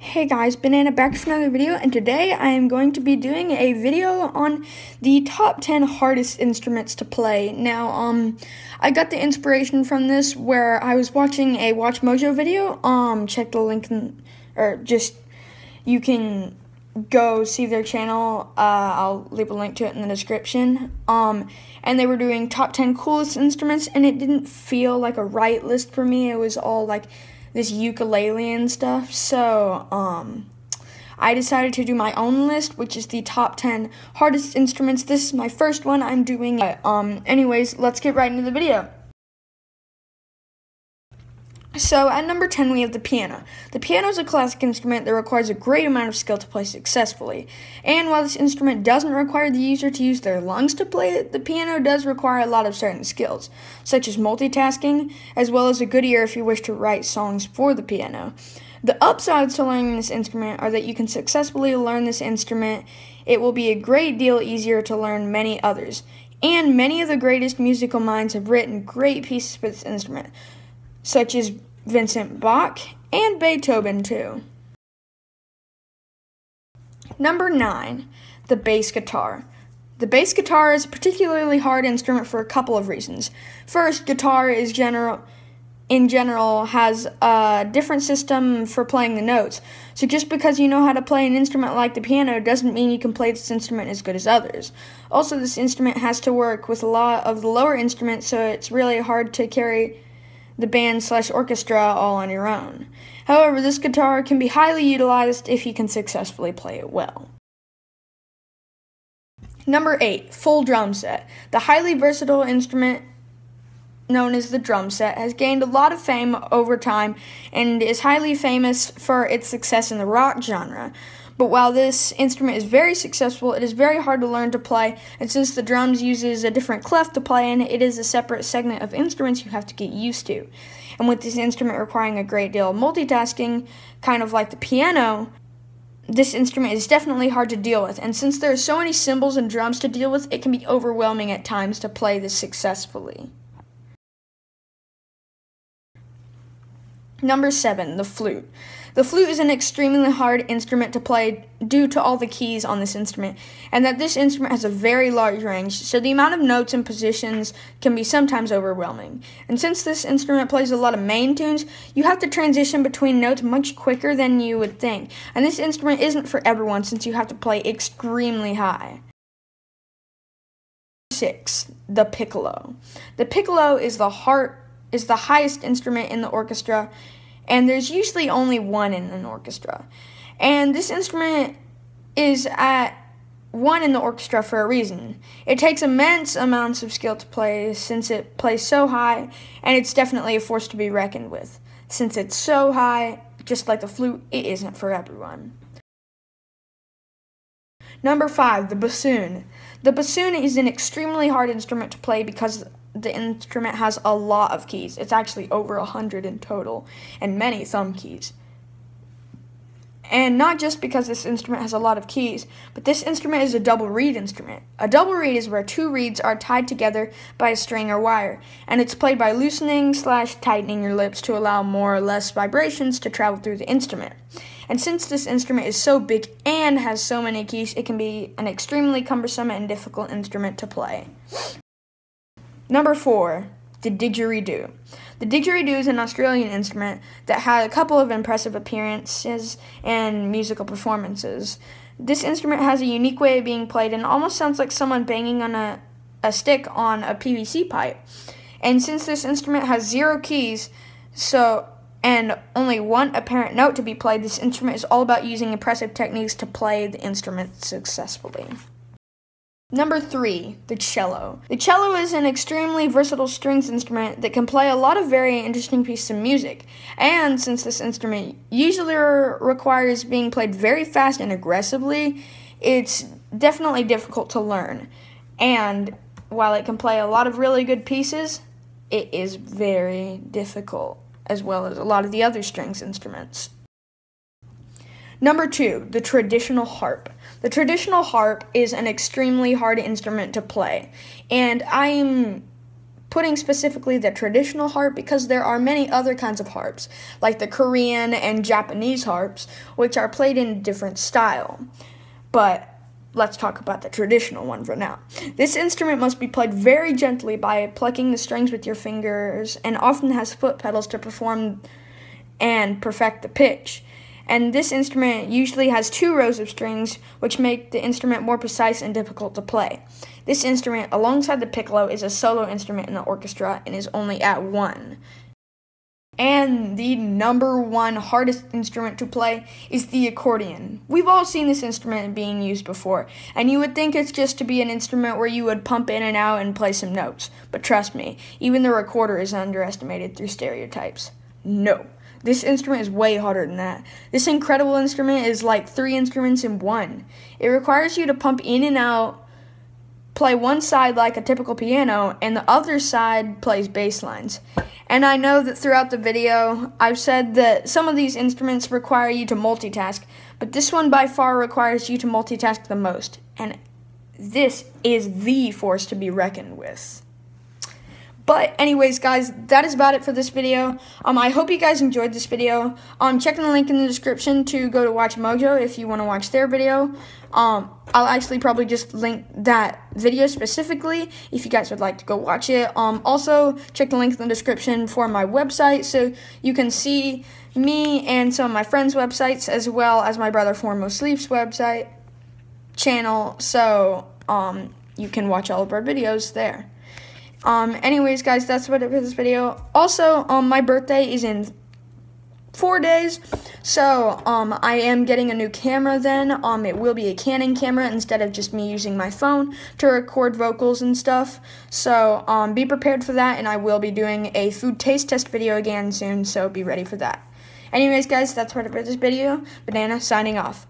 Hey guys, Banana back for another video, and today I am going to be doing a video on the top 10 hardest instruments to play. Now, I got the inspiration from this where I was watching a Watch Mojo video. Check the link you can go see their channel. I'll leave a link to it in the description. And they were doing top 10 coolest instruments, and it didn't feel like a right list for me. It was all like this ukulele and stuff, so I decided to do my own list, which is the top 10 hardest instruments. This is my first one I'm doing. Anyways, let's get right into the video. So at number 10 we have the piano. The piano is a classic instrument that requires a great amount of skill to play successfully. And while this instrument doesn't require the user to use their lungs to play it, the piano does require a lot of certain skills, such as multitasking, as well as a good ear if you wish to write songs for the piano. The upsides to learning this instrument are that you can successfully learn this instrument. It will be a great deal easier to learn many others. And many of the greatest musical minds have written great pieces for this instrument, such as Vincent Bach and Beethoven too. Number 9, the bass guitar. The bass guitar is a particularly hard instrument for a couple of reasons. First, guitar in general has a different system for playing the notes. So just because you know how to play an instrument like the piano doesn't mean you can play this instrument as good as others. Also, this instrument has to work with a lot of the lower instruments, so it's really hard to carry the band/orchestra all on your own. However, this guitar can be highly utilized if you can successfully play it well. Number 8, full drum set. The highly versatile instrument known as the drum set has gained a lot of fame over time and is highly famous for its success in the rock genre. But while this instrument is very successful, it is very hard to learn to play, and since the drums uses a different clef to play in, it is a separate segment of instruments you have to get used to. And with this instrument requiring a great deal of multitasking, kind of like the piano, this instrument is definitely hard to deal with, and since there are so many cymbals and drums to deal with, it can be overwhelming at times to play this successfully. Number 7, the flute. The flute is an extremely hard instrument to play due to all the keys on this instrument, and that this instrument has a very large range, so the amount of notes and positions can be sometimes overwhelming. And since this instrument plays a lot of main tunes, you have to transition between notes much quicker than you would think, and this instrument isn't for everyone since you have to play extremely high. 6, the piccolo. The piccolo is the highest instrument in the orchestra, and there's usually only one in an orchestra. And this instrument is at 1 in the orchestra for a reason. It takes immense amounts of skill to play since it plays so high, and it's definitely a force to be reckoned with. Since it's so high, just like the flute, it isn't for everyone. Number 5, the bassoon. The bassoon is an extremely hard instrument to play because the instrument has a lot of keys. It's actually over 100 in total, and many thumb keys. And not just because this instrument has a lot of keys, but this instrument is a double reed instrument. A double reed is where 2 reeds are tied together by a string or wire, and it's played by loosening/tightening your lips to allow more or less vibrations to travel through the instrument. And since this instrument is so big and has so many keys, it can be an extremely cumbersome and difficult instrument to play. Number 4, the didgeridoo. The didgeridoo is an Australian instrument that had a couple of impressive appearances and musical performances. This instrument has a unique way of being played and almost sounds like someone banging on a stick on a PVC pipe. And since this instrument has 0 keys, and only 1 apparent note to be played, this instrument is all about using impressive techniques to play the instrument successfully. Number 3, the cello. The cello is an extremely versatile strings instrument that can play a lot of very interesting pieces of music. And since this instrument usually requires being played very fast and aggressively, it's definitely difficult to learn. And while it can play a lot of really good pieces, it is very difficult, as well as a lot of the other strings instruments. Number 2, the traditional harp. The traditional harp is an extremely hard instrument to play, and I'm putting specifically the traditional harp because there are many other kinds of harps, like the Korean and Japanese harps, which are played in a different style. But let's talk about the traditional one for now. This instrument must be played very gently by plucking the strings with your fingers, and often has foot pedals to perform and perfect the pitch. And this instrument usually has 2 rows of strings, which make the instrument more precise and difficult to play. This instrument, alongside the piccolo, is a solo instrument in the orchestra and is only at 1. And the number 1 hardest instrument to play is the accordion. We've all seen this instrument being used before, and you would think it's just to be an instrument where you would pump in and out and play some notes. But trust me, even the recorder is underestimated through stereotypes. No. This instrument is way harder than that. This incredible instrument is like 3 instruments in one. It requires you to pump in and out, play one side like a typical piano, and the other side plays bass lines. And I know that throughout the video, I've said that some of these instruments require you to multitask, but this one by far requires you to multitask the most. And this is the force to be reckoned with. But anyways, guys, that is about it for this video. I hope you guys enjoyed this video. Check the link in the description to go to watch Mojo if you want to watch their video. I'll actually probably just link that video specifically if you guys would like to go watch it. Also, check the link in the description for my website so you can see me and some of my friends' websites, as well as my brother Foremost Sleep's website channel, so you can watch all of our videos there. Anyways, guys, that's about it for this video. Also, my birthday is in 4 days, so I am getting a new camera then. It will be a Canon camera instead of just me using my phone to record vocals and stuff. So be prepared for that, and I will be doing a food taste test video again soon, so be ready for that. Anyways, guys, that's about it for this video. Banana signing off.